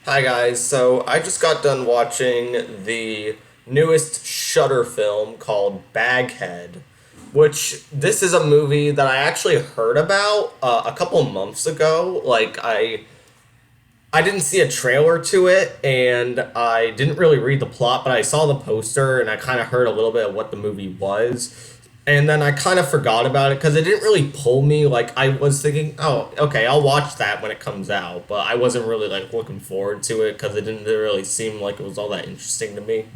Hi guys, so I just got done watching the newest Shudder film called Baghead, which this is a movie that I actually heard about a couple months ago. I didn't see a trailer to it and I didn't really read the plot, but I saw the poster and I kind of heard a little bit of what the movie was. And then I kind of forgot about it because it didn't really pull me. Like, I was thinking, oh, okay, I'll watch that when it comes out. But I wasn't really, like, looking forward to it because it didn't really seem like it was all that interesting to me.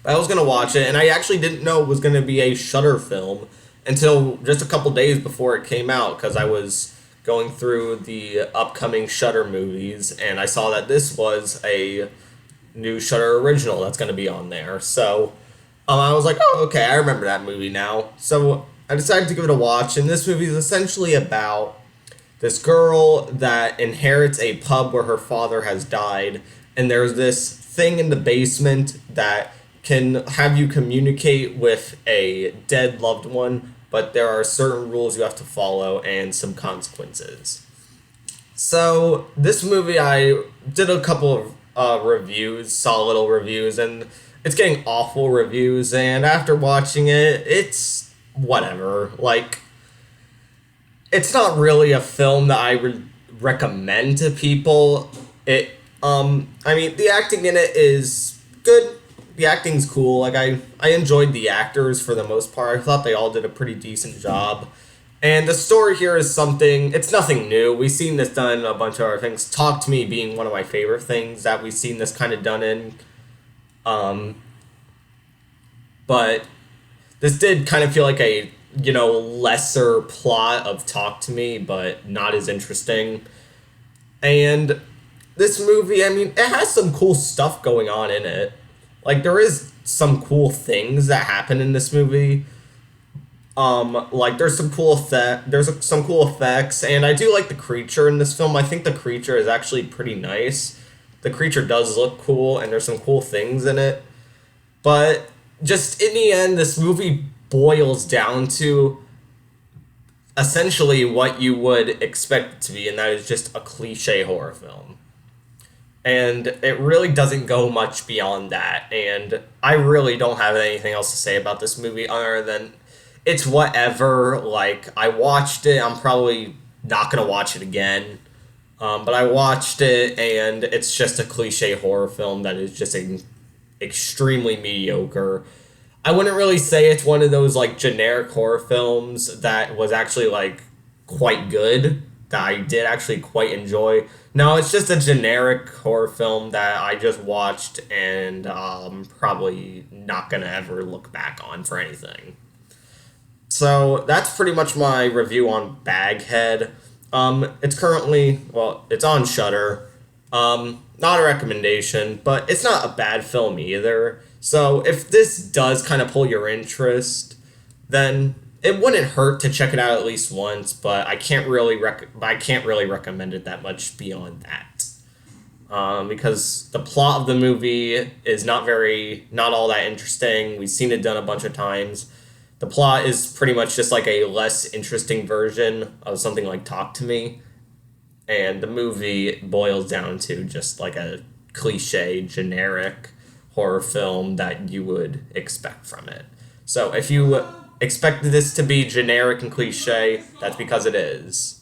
But I was going to watch it, and I actually didn't know it was going to be a Shudder film until just a couple days before it came out because I was going through the upcoming Shudder movies, and I saw that this was a new Shudder original that's going to be on there. So I was like, oh, okay, I remember that movie now. So I decided to give it a watch, and this movie is essentially about this girl that inherits a pub where her father has died, and there's this thing in the basement that can have you communicate with a dead loved one, but there are certain rules you have to follow and some consequences. So this movie, I did a couple of reviews, saw little reviews, and it's getting awful reviews. And after watching it, it's whatever. Like, it's not really a film that I would recommend to people. I mean, the acting in it is good. The acting's cool. Like, I enjoyed the actors for the most part. I thought they all did a pretty decent job. And the story here is something, it's nothing new. We've seen this done in a bunch of other things. Talk to Me being one of my favorite things that we've seen this kind of done in. Um, but this did kind of feel like a, lesser plot of Talk to Me, but not as interesting. And this movie, I mean, it has some cool stuff going on in it. Like, there is some cool things that happen in this movie. Like there's some cool effects, and I do like the creature in this film. I think the creature is actually pretty nice. The creature does look cool, and there's some cool things in it. But just in the end, this movie boils down to essentially what you would expect it to be, and that is just a cliche horror film. And it really doesn't go much beyond that. And I really don't have anything else to say about this movie other than it's whatever. Like, I watched it. I'm probably not going to watch it again. But I watched it, and it's just a cliche horror film that is just extremely mediocre. I wouldn't really say it's one of those, like, generic horror films that was actually, like, quite good, that I did actually quite enjoy. No, it's just a generic horror film that I just watched and probably not going to ever look back on for anything. So that's pretty much my review on Baghead. It's currently, well, it's on Shudder. Not a recommendation, but it's not a bad film either. So if this does kind of pull your interest, then it wouldn't hurt to check it out at least once. But I can't really recommend it that much beyond that. Because the plot of the movie is not all that interesting. We've seen it done a bunch of times. The plot is pretty much just like a less interesting version of something like Talk to Me. And the movie boils down to just like a cliche, generic horror film that you would expect from it. So if you expected this to be generic and cliche, that's because it is.